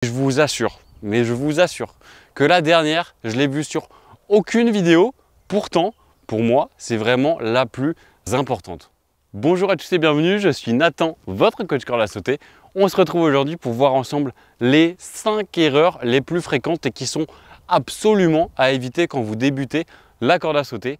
Je vous assure, mais je vous assure que la dernière, je l'ai vue sur aucune vidéo. Pourtant, pour moi, c'est vraiment la plus importante. Bonjour à tous et bienvenue, je suis Nathan, votre coach corde à sauter. On se retrouve aujourd'hui pour voir ensemble les 5 erreurs les plus fréquentes et qui sont absolument à éviter quand vous débutez la corde à sauter.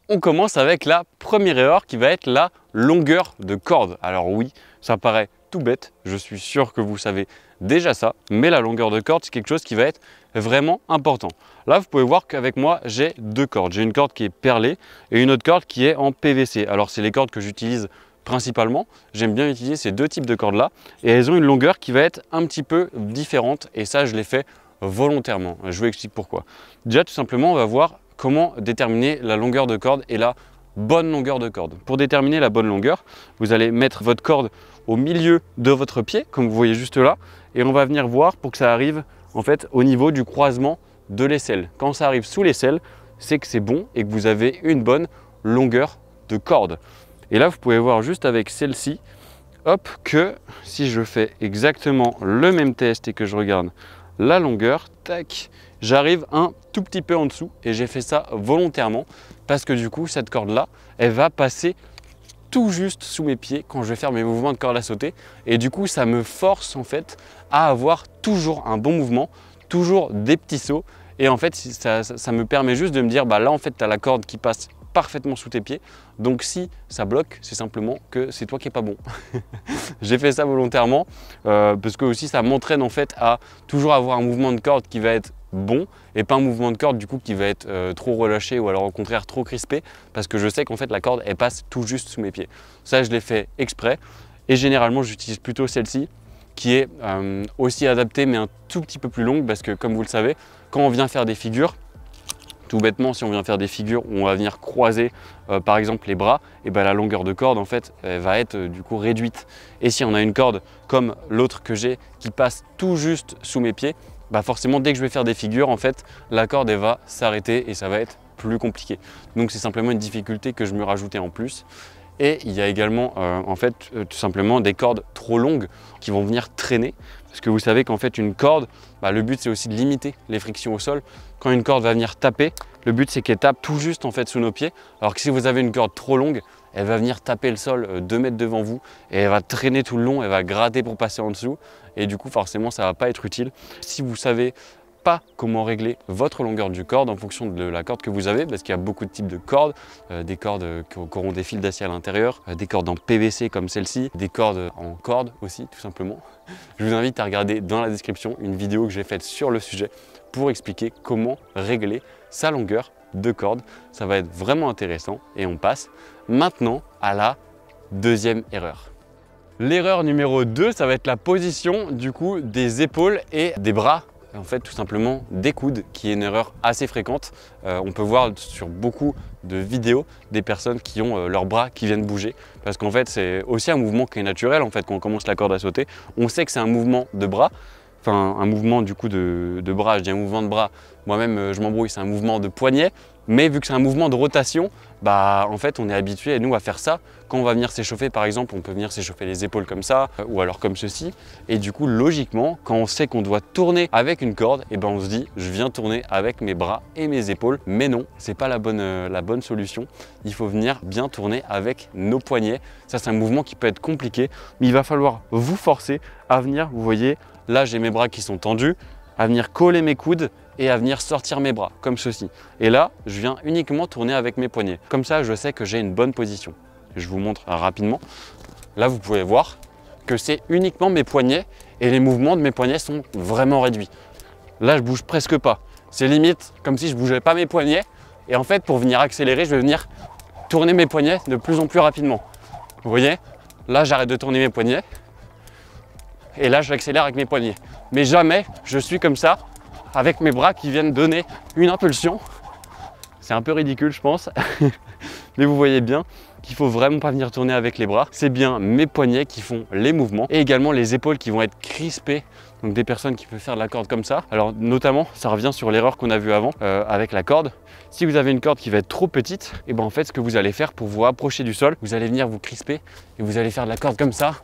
On commence avec la première erreur qui va être la longueur de corde. Alors oui, ça paraît tout bête, je suis sûr que vous savez déjà ça, mais la longueur de corde, c'est quelque chose qui va être vraiment important. Là, vous pouvez voir qu'avec moi, j'ai deux cordes. J'ai une corde qui est perlée et une autre corde qui est en PVC. Alors, c'est les cordes que j'utilise principalement. J'aime bien utiliser ces deux types de cordes-là et elles ont une longueur qui va être un petit peu différente et ça, je l'ai fait volontairement. Je vous explique pourquoi. Déjà, tout simplement, on va voir comment déterminer la longueur de corde et la bonne longueur de corde. Pour déterminer la bonne longueur, vous allez mettre votre corde au milieu de votre pied, comme vous voyez juste là, et on va venir voir pour que ça arrive en fait au niveau du croisement de l'aisselle. Quand ça arrive sous l'aisselle, c'est que c'est bon et que vous avez une bonne longueur de corde. Et là, vous pouvez voir juste avec celle-ci, hop, que si je fais exactement le même test et que je regarde la longueur, tac, j'arrive un tout petit peu en dessous et j'ai fait ça volontairement parce que du coup, cette corde-là, elle va passer tout juste sous mes pieds quand je vais faire mes mouvements de corde à sauter et du coup ça me force en fait à avoir toujours un bon mouvement, toujours des petits sauts et en fait ça me permet juste de me dire bah là en fait tu as la corde qui passe parfaitement sous tes pieds, donc si ça bloque c'est simplement que c'est toi qui n'es pas bon. J'ai fait ça volontairement parce que aussi ça m'entraîne en fait à toujours avoir un mouvement de corde qui va être bon et pas un mouvement de corde du coup qui va être trop relâché ou alors au contraire trop crispé parce que je sais qu'en fait la corde elle passe tout juste sous mes pieds. Ça je l'ai fait exprès et généralement j'utilise plutôt celle-ci qui est aussi adaptée mais un tout petit peu plus longue parce que comme vous le savez quand on vient faire des figures, tout bêtement, si on vient faire des figures où on va venir croiser par exemple les bras, et ben la longueur de corde en fait elle va être du coup réduite. Et si on a une corde comme l'autre que j'ai qui passe tout juste sous mes pieds, bah forcément dès que je vais faire des figures en fait la corde elle va s'arrêter et ça va être plus compliqué. Donc c'est simplement une difficulté que je me rajoutais en plus. Et il y a également en fait tout simplement des cordes trop longues qui vont venir traîner. Parce que vous savez qu'en fait une corde, bah, le but c'est aussi de limiter les frictions au sol. Quand une corde va venir taper, le but c'est qu'elle tape tout juste en fait sous nos pieds. Alors que si vous avez une corde trop longue, elle va venir taper le sol 2 mètres devant vous et elle va traîner tout le long, elle va gratter pour passer en dessous. Et du coup forcément ça ne va pas être utile. Si vous savez pas comment régler votre longueur du corde en fonction de la corde que vous avez, parce qu'il y a beaucoup de types de cordes, des cordes qui auront des fils d'acier à l'intérieur, des cordes en PVC comme celle-ci, des cordes en corde aussi tout simplement. Je vous invite à regarder dans la description une vidéo que j'ai faite sur le sujet pour expliquer comment régler sa longueur de corde. Ça va être vraiment intéressant et on passe maintenant à la deuxième erreur. L'erreur numéro 2, ça va être la position du coup des épaules et des bras. En fait tout simplement des coudes qui est une erreur assez fréquente. On peut voir sur beaucoup de vidéos des personnes qui ont leurs bras qui viennent bouger parce qu'en fait c'est aussi un mouvement qui est naturel en fait quand on commence la corde à sauter. On sait que c'est un mouvement de bras, enfin un mouvement du coup de bras, je dis un mouvement de bras, moi-même je m'embrouille, c'est un mouvement de poignet, mais vu que c'est un mouvement de rotation, bah en fait on est habitué nous à faire ça. Quand on va venir s'échauffer par exemple, on peut venir s'échauffer les épaules comme ça ou alors comme ceci et du coup logiquement quand on sait qu'on doit tourner avec une corde, et ben on se dit je viens tourner avec mes bras et mes épaules, mais non, c'est pas la bonne solution. Il faut venir bien tourner avec nos poignets. Ça c'est un mouvement qui peut être compliqué, mais il va falloir vous forcer à venir, vous voyez, là j'ai mes bras qui sont tendus, à venir coller mes coudes et à venir sortir mes bras comme ceci. Et là, je viens uniquement tourner avec mes poignets. Comme ça, je sais que j'ai une bonne position. Je vous montre rapidement. Là, vous pouvez voir que c'est uniquement mes poignets et les mouvements de mes poignets sont vraiment réduits. Là, je bouge presque pas. C'est limite comme si je bougeais pas mes poignets. Et en fait, pour venir accélérer, je vais venir tourner mes poignets de plus en plus rapidement. Vous voyez? Là, j'arrête de tourner mes poignets. Et là, je accélère avec mes poignets. Mais jamais je suis comme ça, avec mes bras qui viennent donner une impulsion. C'est un peu ridicule, je pense. Mais vous voyez bien qu'il ne faut vraiment pas venir tourner avec les bras. C'est bien mes poignets qui font les mouvements et également les épaules qui vont être crispées. Donc des personnes qui peuvent faire de la corde comme ça. Alors notamment, ça revient sur l'erreur qu'on a vue avant avec la corde. Si vous avez une corde qui va être trop petite, et ben en fait ce que vous allez faire pour vous approcher du sol, vous allez venir vous crisper et vous allez faire de la corde comme ça.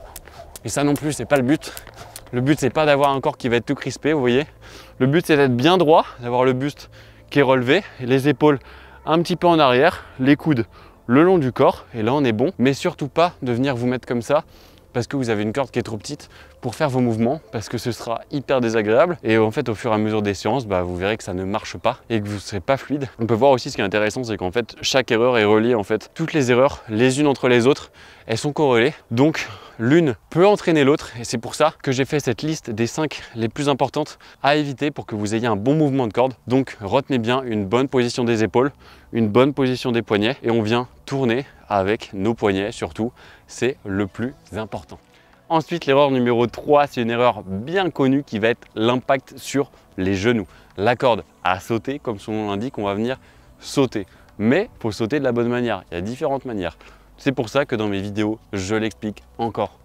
Et ça non plus, c'est pas le but. Le but, c'est pas d'avoir un corps qui va être tout crispé, vous voyez. Le but, c'est d'être bien droit, d'avoir le buste qui est relevé, et les épaules un petit peu en arrière, les coudes le long du corps, et là on est bon. Mais surtout pas de venir vous mettre comme ça parce que vous avez une corde qui est trop petite pour faire vos mouvements, parce que ce sera hyper désagréable. Et en fait, au fur et à mesure des séances, vous verrez que ça ne marche pas et que vous ne serez pas fluide. On peut voir aussi, ce qui est intéressant, c'est qu'en fait, chaque erreur est reliée. En fait, toutes les erreurs, les unes entre les autres, elles sont corrélées. Donc, l'une peut entraîner l'autre. Et c'est pour ça que j'ai fait cette liste des 5 les plus importantes à éviter pour que vous ayez un bon mouvement de corde. Donc, retenez bien une bonne position des épaules, une bonne position des poignets, et on vient tourner avec nos poignets surtout, c'est le plus important. Ensuite, l'erreur numéro 3, c'est une erreur bien connue qui va être l'impact sur les genoux. La corde a sauté, comme son nom l'indique, on va venir sauter. Mais il faut sauter de la bonne manière, il y a différentes manières. C'est pour ça que dans mes vidéos, je l'explique encore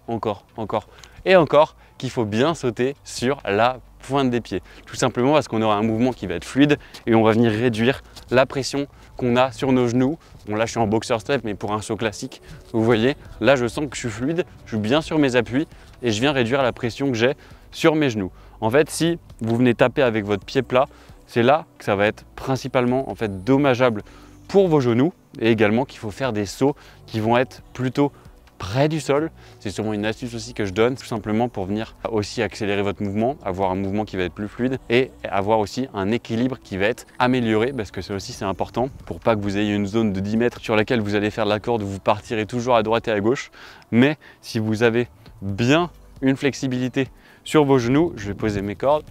et encore qu'il faut bien sauter sur la pointe des pieds. Tout simplement parce qu'on aura un mouvement qui va être fluide et on va venir réduire la pression qu'on a sur nos genoux. Bon, là je suis en boxer step, mais pour un saut classique, vous voyez, là je sens que je suis fluide, je suis bien sur mes appuis et je viens réduire la pression que j'ai sur mes genoux. En fait, si vous venez taper avec votre pied plat, c'est là que ça va être principalement en fait dommageable pour vos genoux, et également qu'il faut faire des sauts qui vont être plutôt près du sol. C'est sûrement une astuce aussi que je donne, tout simplement pour venir aussi accélérer votre mouvement, avoir un mouvement qui va être plus fluide et avoir aussi un équilibre qui va être amélioré, parce que ça aussi c'est important pour pas que vous ayez une zone de 10 mètres sur laquelle vous allez faire de la corde où vous partirez toujours à droite et à gauche. Mais si vous avez bien une flexibilité sur vos genoux, je vais poser mes cordes.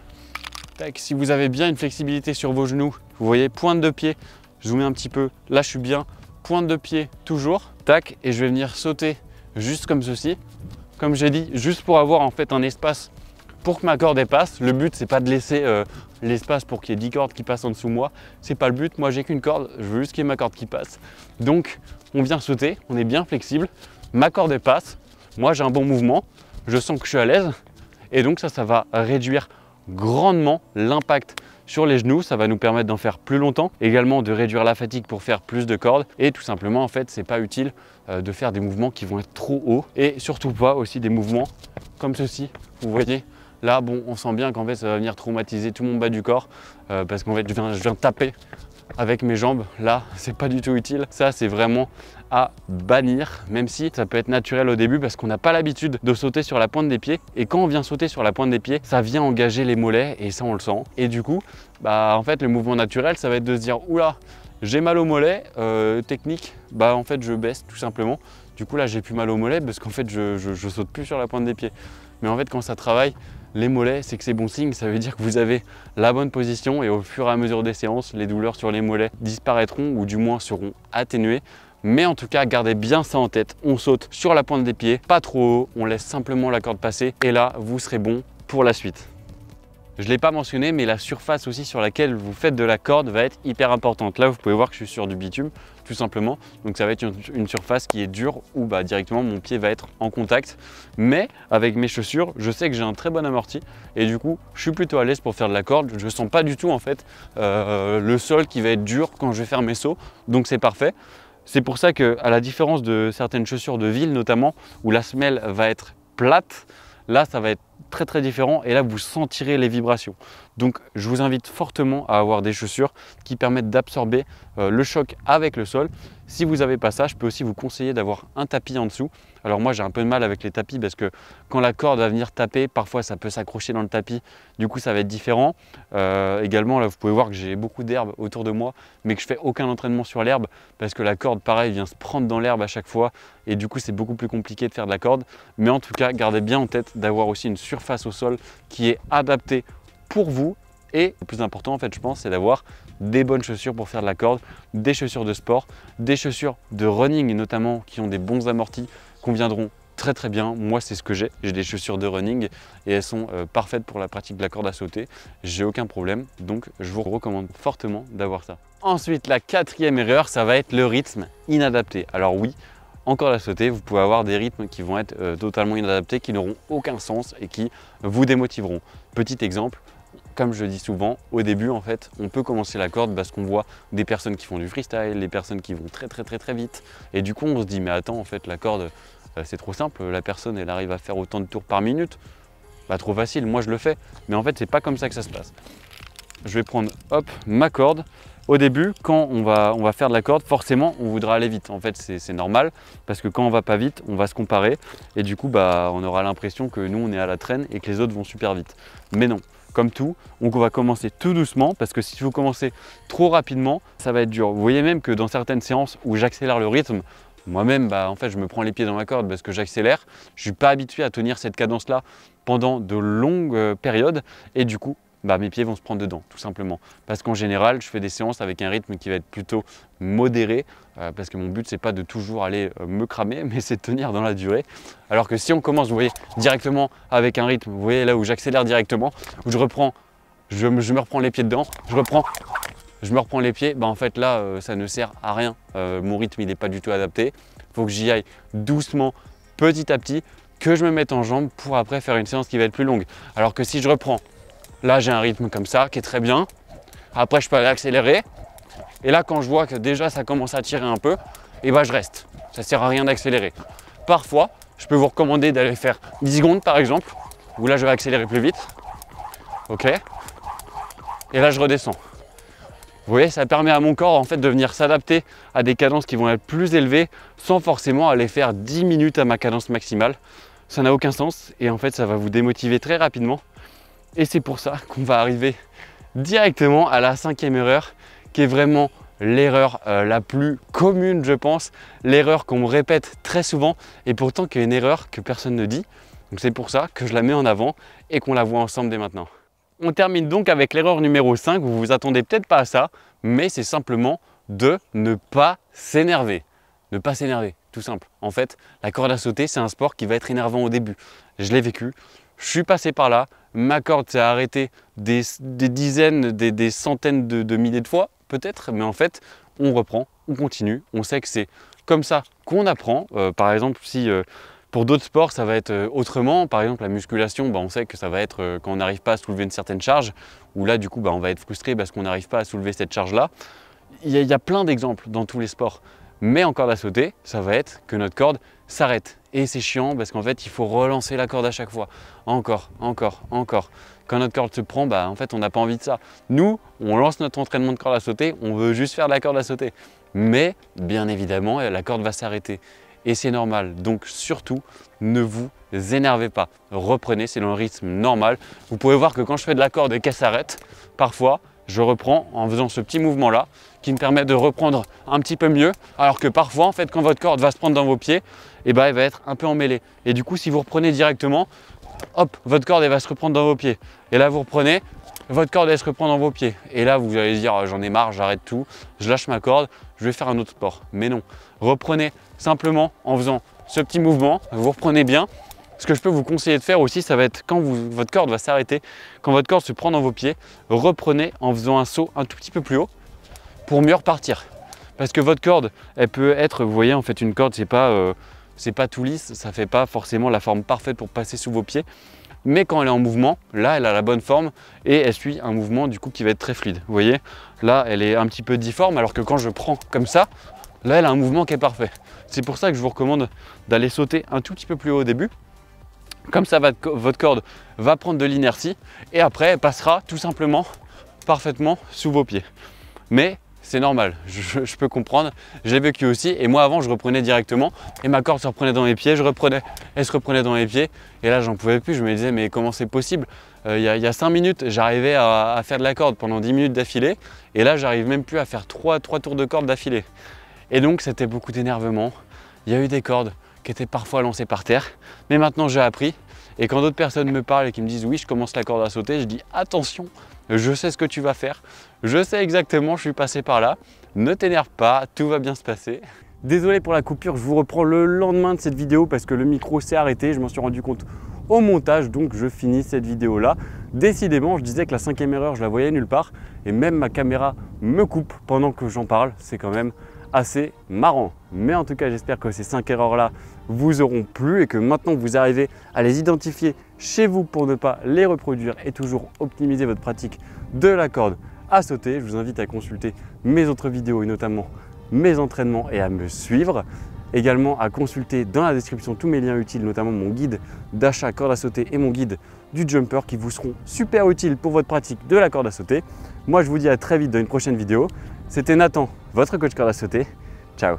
Tac, si vous avez bien une flexibilité sur vos genoux, vous voyez, pointe de pied, je vous mets un petit peu, là je suis bien, pointe de pied toujours, tac, et je vais venir sauter juste comme ceci, comme j'ai dit, juste pour avoir en fait un espace pour que ma corde passe. Le but, c'est pas de laisser l'espace pour qu'il y ait 10 cordes qui passent en dessous de moi, c'est pas le but. Moi j'ai qu'une corde, je veux juste qu'il y ait ma corde qui passe. Donc on vient sauter, on est bien flexible, ma corde passe, moi j'ai un bon mouvement, je sens que je suis à l'aise, et donc ça va réduire grandement l'impact sur les genoux. Ça va nous permettre d'en faire plus longtemps, également de réduire la fatigue pour faire plus de cordes, et tout simplement en fait c'est pas utile de faire des mouvements qui vont être trop hauts, et surtout pas aussi des mouvements comme ceci. Vous voyez là, bon, on sent bien qu'en fait ça va venir traumatiser tout mon bas du corps, parce qu'en fait je viens taper avec mes jambes. Là c'est pas du tout utile, ça c'est vraiment à bannir, même si ça peut être naturel au début parce qu'on n'a pas l'habitude de sauter sur la pointe des pieds, et quand on vient sauter sur la pointe des pieds, ça vient engager les mollets et ça on le sent, et du coup en fait le mouvement naturel ça va être de se dire oula, j'ai mal au mollet, technique, en fait je baisse tout simplement. Du coup là j'ai plus mal au mollet parce qu'en fait je saute plus sur la pointe des pieds. Mais en fait quand ça travaille les mollets, c'est que c'est bon signe, ça veut dire que vous avez la bonne position, et au fur et à mesure des séances, les douleurs sur les mollets disparaîtront ou du moins seront atténuées. Mais en tout cas, gardez bien ça en tête, on saute sur la pointe des pieds, pas trop haut, on laisse simplement la corde passer, et là vous serez bon pour la suite. Je ne l'ai pas mentionné, mais la surface aussi sur laquelle vous faites de la corde va être hyper importante. Là, vous pouvez voir que je suis sur du bitume, tout simplement. Donc ça va être une surface qui est dure, où directement mon pied va être en contact. Mais avec mes chaussures, je sais que j'ai un très bon amorti, et du coup, je suis plutôt à l'aise pour faire de la corde. Je ne sens pas du tout en fait le sol qui va être dur quand je vais faire mes sauts, donc c'est parfait. C'est pour ça qu'à la différence de certaines chaussures de ville notamment, où la semelle va être plate, là ça va être très différent, et là vous sentirez les vibrations. Donc je vous invite fortement à avoir des chaussures qui permettent d'absorber le choc avec le sol. Si vous n'avez pas ça, je peux aussi vous conseiller d'avoir un tapis en dessous. Alors moi j'ai un peu de mal avec les tapis parce que quand la corde va venir taper, parfois ça peut s'accrocher dans le tapis, du coup ça va être différent. Également là vous pouvez voir que j'ai beaucoup d'herbe autour de moi, mais que je fais aucun entraînement sur l'herbe parce que la corde pareil vient se prendre dans l'herbe à chaque fois, et du coup c'est beaucoup plus compliqué de faire de la corde. Mais en tout cas gardez bien en tête d'avoir aussi une surface au sol qui est adaptée pour vous, et le plus important en fait je pense c'est d'avoir des bonnes chaussures pour faire de la corde, des chaussures de sport, des chaussures de running notamment qui ont des bons amortis, conviendront très bien. Moi c'est ce que j'ai des chaussures de running et elles sont parfaites pour la pratique de la corde à sauter, j'ai aucun problème, donc je vous recommande fortement d'avoir ça. Ensuite la quatrième erreur, ça va être le rythme inadapté. Alors oui, en corde à sauter, vous pouvez avoir des rythmes qui vont être totalement inadaptés, qui n'auront aucun sens et qui vous démotiveront. Petit exemple, comme je le dis souvent, au début en fait, on peut commencer la corde parce qu'on voit des personnes qui font du freestyle, des personnes qui vont très vite, et du coup on se dit mais attends en fait la corde c'est trop simple, la personne elle arrive à faire autant de tours par minute. trop facile, moi je le fais. Mais en fait, c'est pas comme ça que ça se passe. Je vais prendre, hop, ma corde. Au début, quand on va faire de la corde, forcément, on voudra aller vite. En fait, c'est normal parce que quand on va pas vite, on va se comparer et du coup, on aura l'impression que nous, on est à la traîne et que les autres vont super vite. Mais non, comme tout, on va commencer tout doucement parce que si vous commencez trop rapidement, ça va être dur. Vous voyez même que dans certaines séances où j'accélère le rythme, moi-même, en fait, je me prends les pieds dans la corde parce que j'accélère. Je suis pas habitué à tenir cette cadence-là pendant de longues périodes et du coup, mes pieds vont se prendre dedans, tout simplement. Parce qu'en général, je fais des séances avec un rythme qui va être plutôt modéré, parce que mon but, c'est pas de toujours aller me cramer, mais c'est de tenir dans la durée. Alors que si on commence, vous voyez, directement avec un rythme, vous voyez là où j'accélère directement, où je me reprends les pieds dedans, je me reprends les pieds, en fait là, ça ne sert à rien. Mon rythme, il n'est pas du tout adapté. Il faut que j'y aille doucement, petit à petit, que je me mette en jambes pour après faire une séance qui va être plus longue. Alors que si je reprends, là, j'ai un rythme comme ça qui est très bien. Après, je peux aller accélérer. Et là, quand je vois que déjà ça commence à tirer un peu, je reste. Ça ne sert à rien d'accélérer. Parfois, je peux vous recommander d'aller faire 10 secondes par exemple, où là, je vais accélérer plus vite. OK. Et là, je redescends. Vous voyez, ça permet à mon corps en fait de venir s'adapter à des cadences qui vont être plus élevées sans forcément aller faire 10 minutes à ma cadence maximale. Ça n'a aucun sens et en fait, ça va vous démotiver très rapidement. Et c'est pour ça qu'on va arriver directement à la 5e erreur, qui est vraiment l'erreur la plus commune, je pense, l'erreur qu'on me répète très souvent et pourtant qui est une erreur que personne ne dit. Donc c'est pour ça que je la mets en avant et qu'on la voit ensemble dès maintenant. On termine donc avec l'erreur numéro 5, vous vous attendez peut-être pas à ça, mais c'est simplement de ne pas s'énerver. Ne pas s'énerver, tout simple. En fait, la corde à sauter, c'est un sport qui va être énervant au début. Je l'ai vécu, je suis passé par là, ma corde s'est arrêtée des dizaines, des centaines de milliers de fois, peut-être, mais en fait, on reprend, on continue, on sait que c'est comme ça qu'on apprend. Par exemple, si pour d'autres sports, ça va être autrement, par exemple la musculation, on sait que ça va être quand on n'arrive pas à soulever une certaine charge, ou là, du coup, on va être frustré parce qu'on n'arrive pas à soulever cette charge-là. Il y a plein d'exemples dans tous les sports. Mais en corde à sauter, ça va être que notre corde s'arrête. Et c'est chiant parce qu'en fait, il faut relancer la corde à chaque fois. Encore, encore, encore. Quand notre corde se prend, en fait, on n'a pas envie de ça. Nous, on lance notre entraînement de corde à sauter, on veut juste faire de la corde à sauter. Mais, bien évidemment, la corde va s'arrêter. Et c'est normal. Donc, surtout, ne vous énervez pas. Reprenez, c'est dans le rythme normal. Vous pouvez voir que quand je fais de la corde et qu'elle s'arrête, parfois, je reprends en faisant ce petit mouvement-là qui me permet de reprendre un petit peu mieux. Alors que parfois, en fait, quand votre corde va se prendre dans vos pieds, elle va être un peu emmêlée. Et du coup, si vous reprenez directement, hop, votre corde elle va se reprendre dans vos pieds. Et là, vous reprenez, votre corde elle se reprend dans vos pieds. Et là, vous allez dire, j'en ai marre, j'arrête tout, je lâche ma corde, je vais faire un autre sport. Mais non, reprenez simplement en faisant ce petit mouvement, vous reprenez bien. Ce que je peux vous conseiller de faire aussi, ça va être quand votre corde va s'arrêter, quand votre corde se prend dans vos pieds, reprenez en faisant un saut un tout petit peu plus haut pour mieux repartir. Parce que votre corde, elle peut être, vous voyez, en fait, une corde, c'est pas tout lisse, ça ne fait pas forcément la forme parfaite pour passer sous vos pieds. Mais quand elle est en mouvement, là, elle a la bonne forme et elle suit un mouvement du coup qui va être très fluide. Vous voyez, là, elle est un petit peu difforme, alors que quand je prends comme ça, là, elle a un mouvement qui est parfait. C'est pour ça que je vous recommande d'aller sauter un tout petit peu plus haut au début. Comme ça, votre corde va prendre de l'inertie et après, elle passera tout simplement parfaitement sous vos pieds. Mais c'est normal, je peux comprendre, je l'ai vécu aussi et moi avant je reprenais directement et ma corde se reprenait dans mes pieds, je reprenais, elle se reprenait dans mes pieds et là j'en pouvais plus, je me disais mais comment c'est possible? Il y a 5 minutes j'arrivais à faire de la corde pendant 10 minutes d'affilée et là j'arrive même plus à faire 3 tours de corde d'affilée. Et donc c'était beaucoup d'énervement, il y a eu des cordes qui étaient parfois lancées par terre, mais maintenant j'ai appris et quand d'autres personnes me parlent et qui me disent oui je commence la corde à sauter, je dis attention, je sais ce que tu vas faire, je sais exactement, je suis passé par là, ne t'énerve pas, tout va bien se passer. Désolé pour la coupure, je vous reprends le lendemain de cette vidéo parce que le micro s'est arrêté, je m'en suis rendu compte au montage, donc je finis cette vidéo là. Décidément, je disais que la 5e erreur, je la voyais nulle part et même ma caméra me coupe pendant que j'en parle, c'est quand même assez marrant. Mais en tout cas, j'espère que ces 5 erreurs là vous auront plu et que maintenant vous arrivez à les identifier chez vous pour ne pas les reproduire et toujours optimiser votre pratique de la corde à sauter. Je vous invite à consulter mes autres vidéos et notamment mes entraînements et à me suivre. également à consulter dans la description tous mes liens utiles, notamment mon guide d'achat corde à sauter et mon guide du jumper qui vous seront super utiles pour votre pratique de la corde à sauter. Moi, je vous dis à très vite dans une prochaine vidéo. C'était Nathan, votre coach corde à sauter. Ciao!